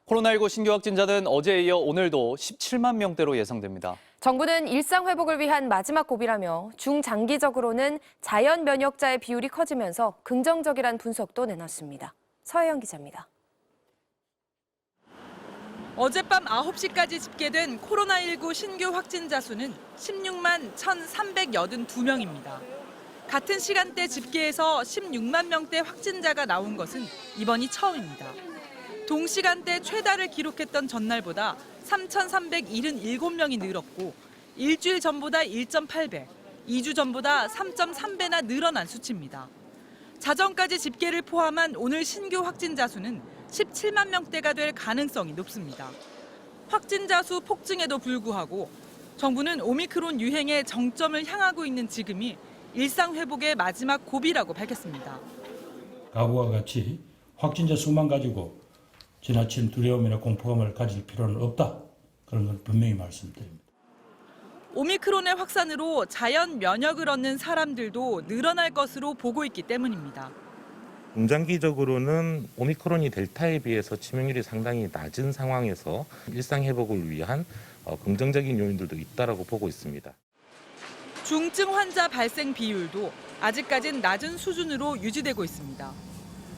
코로나19 신규 확진자는 어제에 이어 오늘도 17만 명대로 예상됩니다. 정부는 일상 회복을 위한 마지막 고비라며 중장기적으로는 자연 면역자의 비율이 커지면서 긍정적이란 분석도 내놨습니다. 서혜영 기자입니다. 어젯밤 9시까지 집계된 코로나19 신규 확진자 수는 16만 1,382명입니다. 같은 시간대 집계에서 16만 명대 확진자가 나온 것은 이번이 처음입니다. 동시간대 최다를 기록했던 전날보다 3,377명이 늘었고 일주일 전보다 1.8배, 2주 전보다 3.3배나 늘어난 수치입니다. 자정까지 집계를 포함한 오늘 신규 확진자 수는 17만 명대가 될 가능성이 높습니다. 확진자 수 폭증에도 불구하고 정부는 오미크론 유행의 정점을 향하고 있는 지금이 일상 회복의 마지막 고비라고 밝혔습니다. 과거와 같이 확진자 수만 가지고 지나친 두려움이나 공포감을 가질 필요는 없다. 그런 걸 분명히 말씀드립니다. 오미크론의 확산으로 자연 면역을 얻는 사람들도 늘어날 것으로 보고 있기 때문입니다. 중장기적으로는 오미크론이 델타에 비해서 치명률이 상당히 낮은 상황에서 일상 회복을 위한 긍정적인 요인들도 있다고 보고 있습니다. 중증 환자 발생 비율도 아직까진 낮은 수준으로 유지되고 있습니다.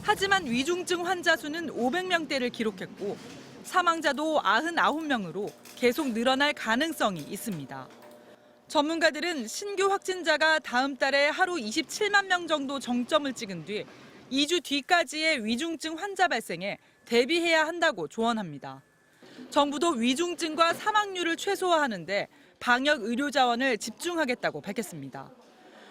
하지만 위중증 환자 수는 500명대를 기록했고 사망자도 99명으로 계속 늘어날 가능성이 있습니다. 전문가들은 신규 확진자가 다음 달에 하루 27만 명 정도 정점을 찍은 뒤 2주 뒤까지의 위중증 환자 발생에 대비해야 한다고 조언합니다. 정부도 위중증과 사망률을 최소화하는 데 방역 의료 자원을 집중하겠다고 밝혔습니다.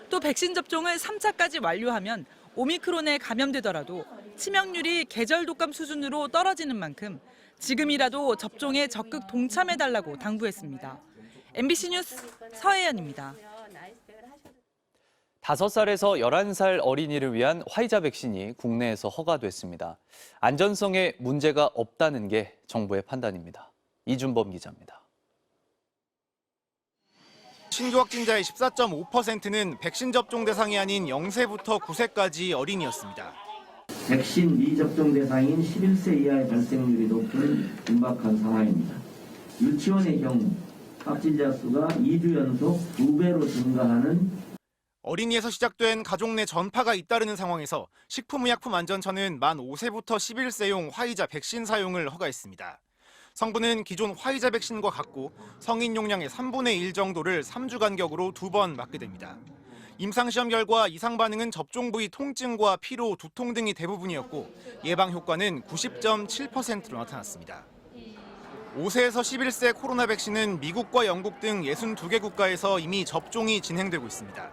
또 백신 접종을 3차까지 완료하면 오미크론에 감염되더라도 치명률이 계절 독감 수준으로 떨어지는 만큼 지금이라도 접종에 적극 동참해달라고 당부했습니다. MBC 뉴스 서혜연입니다. 5살에서 11살 어린이를 위한 화이자 백신이 국내에서 허가됐습니다. 안전성에 문제가 없다는 게 정부의 판단입니다. 이준범 기자입니다. 신규 확진자의 14.5%는 백신 접종 대상이 아닌 0세부터 9세까지 어린이였습니다. 백신 미접종 대상인 11세 이하의 발생률이 높은 임박한 상황입니다. 유치원의 경우 확진자 수가 2주 연속 2배로 증가하는 어린이에서 시작된 가족 내 전파가 잇따르는 상황에서 식품의약품안전처는 만 5세부터 11세용 화이자 백신 사용을 허가했습니다. 성분은 기존 화이자 백신과 같고 성인 용량의 3분의 1 정도를 3주 간격으로 2번 맞게 됩니다. 임상시험 결과 이상 반응은 접종 부위 통증과 피로, 두통 등이 대부분이었고 예방 효과는 90.7%로 나타났습니다. 5세에서 11세 코로나 백신은 미국과 영국 등 62개 국가에서 이미 접종이 진행되고 있습니다.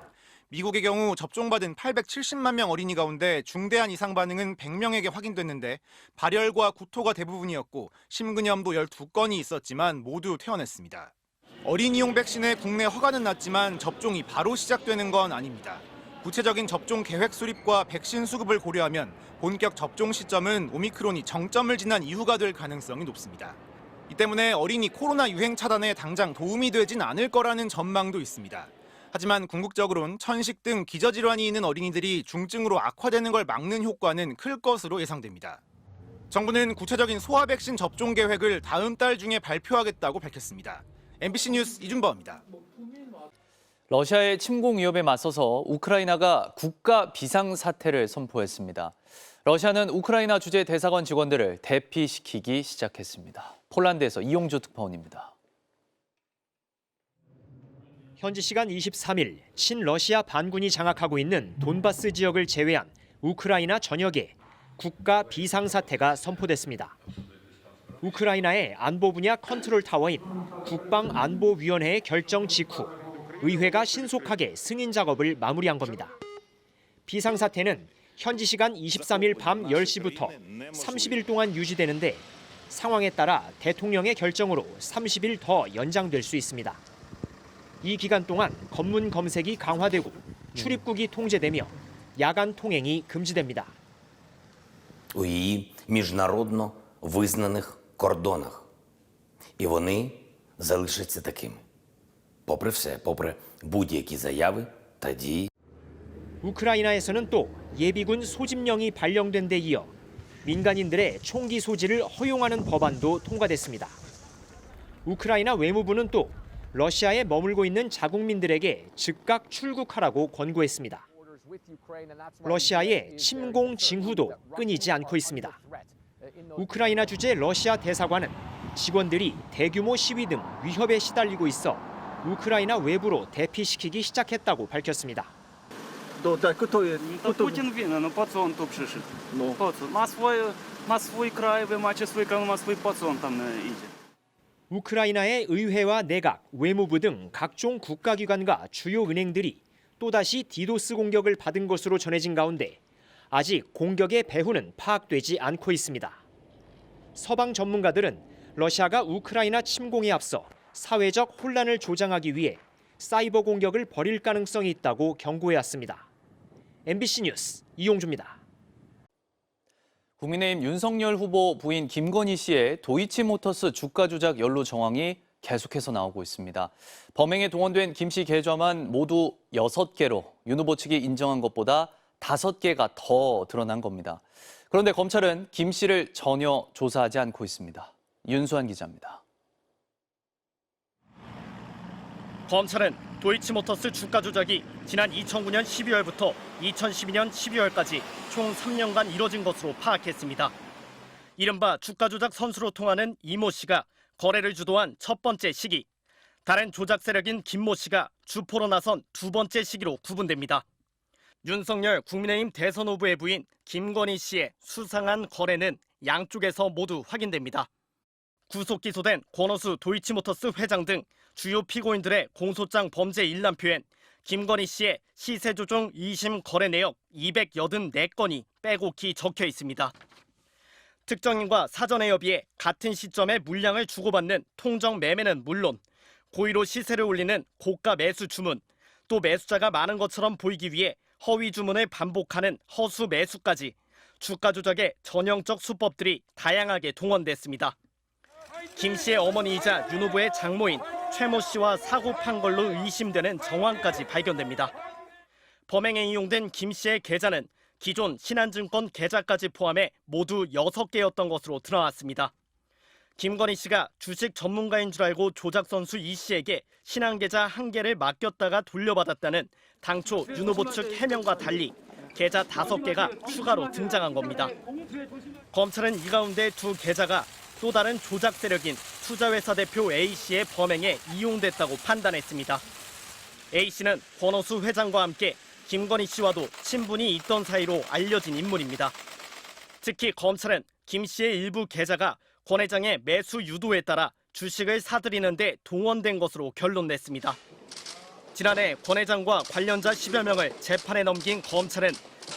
미국의 경우 접종받은 870만 명 어린이 가운데 중대한 이상 반응은 100명에게 확인됐는데 발열과 구토가 대부분이었고 심근염도 12건이 있었지만 모두 퇴원했습니다. 어린이용 백신의 국내 허가는 났지만 접종이 바로 시작되는 건 아닙니다. 구체적인 접종 계획 수립과 백신 수급을 고려하면 본격 접종 시점은 오미크론이 정점을 지난 이후가 될 가능성이 높습니다. 이 때문에 어린이 코로나 유행 차단에 당장 도움이 되진 않을 거라는 전망도 있습니다. 하지만 궁극적으론 천식 등 기저질환이 있는 어린이들이 중증으로 악화되는 걸 막는 효과는 클 것으로 예상됩니다. 정부는 구체적인 소아 백신 접종 계획을 다음 달 중에 발표하겠다고 밝혔습니다. MBC 뉴스 이준범입니다. 러시아의 침공 위협에 맞서서 우크라이나가 국가 비상사태를 선포했습니다. 러시아는 우크라이나 주재 대사관 직원들을 대피시키기 시작했습니다. 폴란드에서 이용주 특파원입니다. 현지 시간 23일 친러시아 반군이 장악하고 있는 돈바스 지역을 제외한 우크라이나 전역에 국가 비상사태가 선포됐습니다. 우크라이나의 안보 분야 컨트롤 타워인 국방안보위원회의 결정 직후 의회가 신속하게 승인 작업을 마무리한 겁니다. 비상사태는 현지 시간 23일 밤 10시부터 30일 동안 유지되는데 상황에 따라 대통령의 결정으로 30일 더 연장될 수 있습니다. 이 기간 동안 검문 검색이 강화되고 출입국이 통제되며 야간 통행이 금지됩니다. У її міжнародно визнаних кордонах. І вони залишаться такими. Попри все, попри будь-які заяви та дії. 우크라이나에서는 또 예비군 소집령이 발령된 데 이어 민간인들의 총기 소지를 허용하는 법안도 통과됐습니다. 우크라이나 외무부는 또 러시아에 머물고 있는 자국민들에게 즉각 출국하라고 권고했습니다. 러시아의 침공 징후도 끊이지 않고 있습니다. 우크라이나 주재 러시아 대사관은 직원들이 대규모 시위 등 위협에 시달리고 있어 우크라이나 외부로 대피시키기 시작했다고 밝혔습니다. Путін він, ну по це он тут шишить. По це. Ма свій край, ви маєте свій край, ма свій по це он там іде. 우크라이나의 의회와 내각, 외무부 등 각종 국가기관과 주요 은행들이 또다시 디도스 공격을 받은 것으로 전해진 가운데 아직 공격의 배후는 파악되지 않고 있습니다. 서방 전문가들은 러시아가 우크라이나 침공에 앞서 사회적 혼란을 조장하기 위해 사이버 공격을 벌일 가능성이 있다고 경고해왔습니다. MBC 뉴스 이용주입니다. 국민의힘 윤석열 후보 부인 김건희 씨의 도이치모터스 주가 조작 연루 정황이 계속해서 나오고 있습니다. 범행에 동원된 김 씨 계좌만 모두 6개로 윤 후보 측이 인정한 것보다 5개가 더 드러난 겁니다. 그런데 검찰은 김 씨를 전혀 조사하지 않고 있습니다. 윤수환 기자입니다. 검찰은 도이치모터스 주가 조작이 지난 2009년 12월부터 2012년 12월까지 총 3년간 이뤄진 것으로 파악했습니다. 이른바 주가 조작 선수로 통하는 이모 씨가 거래를 주도한 첫 번째 시기, 다른 조작 세력인 김모 씨가 주포로 나선 두 번째 시기로 구분됩니다. 윤석열 국민의힘 대선 후보의 부인 김건희 씨의 수상한 거래는 양쪽에서 모두 확인됩니다. 구속 기소된 권오수 도이치모터스 회장 등 주요 피고인들의 공소장 범죄 일람표엔 김건희 씨의 시세 조종 2심 거래 내역 284건이 빼곡히 적혀 있습니다. 특정인과 사전에 비해 같은 시점에 물량을 주고받는 통정 매매는 물론 고의로 시세를 올리는 고가 매수 주문, 또 매수자가 많은 것처럼 보이기 위해 허위 주문을 반복하는 허수 매수까지 주가 조작의 전형적 수법들이 다양하게 동원됐습니다. 김 씨의 어머니이자 윤 후보의 장모인 최모 씨와 사고 판 걸로 의심되는 정황까지 발견됩니다. 범행에 이용된 김 씨의 계좌는 기존 신한증권 계좌까지 포함해 모두 6개였던 것으로 드러났습니다. 김건희 씨가 주식 전문가인 줄 알고 조작 선수 이 씨에게 신한계좌 1개를 맡겼다가 돌려받았다는 당초 윤 후보 측 해명과 달리 계좌 5개가 추가로 등장한 겁니다. 검찰은 이 가운데 두 계좌가 또 다른 조작 세력인 투자회사 대표 A씨의 범행에 이용됐다고 판단했습니다. A씨는 권오수 회장과 함께 김건희 씨와도 친분이 있던 사이로 알려진 인물입니다. 특히 검찰은 김 씨의 일부 계좌가 권 회장의 매수 유도에 따라 주식을 사들이는 데 동원된 것으로 결론냈습니다. 지난해 권 회장과 관련자 10여 명을 재판에 넘긴 검찰은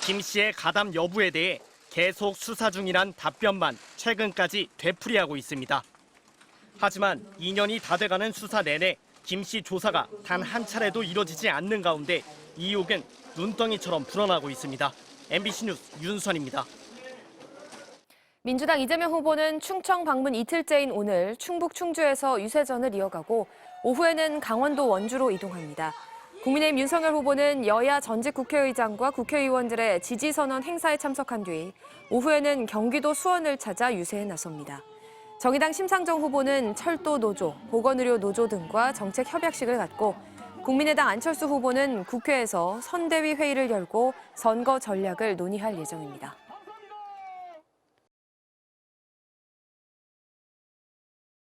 김 씨의 가담 여부에 대해 계속 수사 중이란 답변만 최근까지 되풀이하고 있습니다. 하지만 2년이 다 돼가는 수사 내내 김 씨 조사가 단 한 차례도 이뤄지지 않는 가운데 의혹은 눈덩이처럼 불어나고 있습니다. MBC 뉴스 윤선입니다. 민주당 이재명 후보는 충청 방문 이틀째인 오늘 충북 충주에서 유세전을 이어가고 오후에는 강원도 원주로 이동합니다. 국민의힘 윤석열 후보는 여야 전직 국회의장과 국회의원들의 지지선언 행사에 참석한 뒤 오후에는 경기도 수원을 찾아 유세에 나섭니다. 정의당 심상정 후보는 철도 노조, 보건의료 노조 등과 정책 협약식을 갖고 국민의당 안철수 후보는 국회에서 선대위 회의를 열고 선거 전략을 논의할 예정입니다.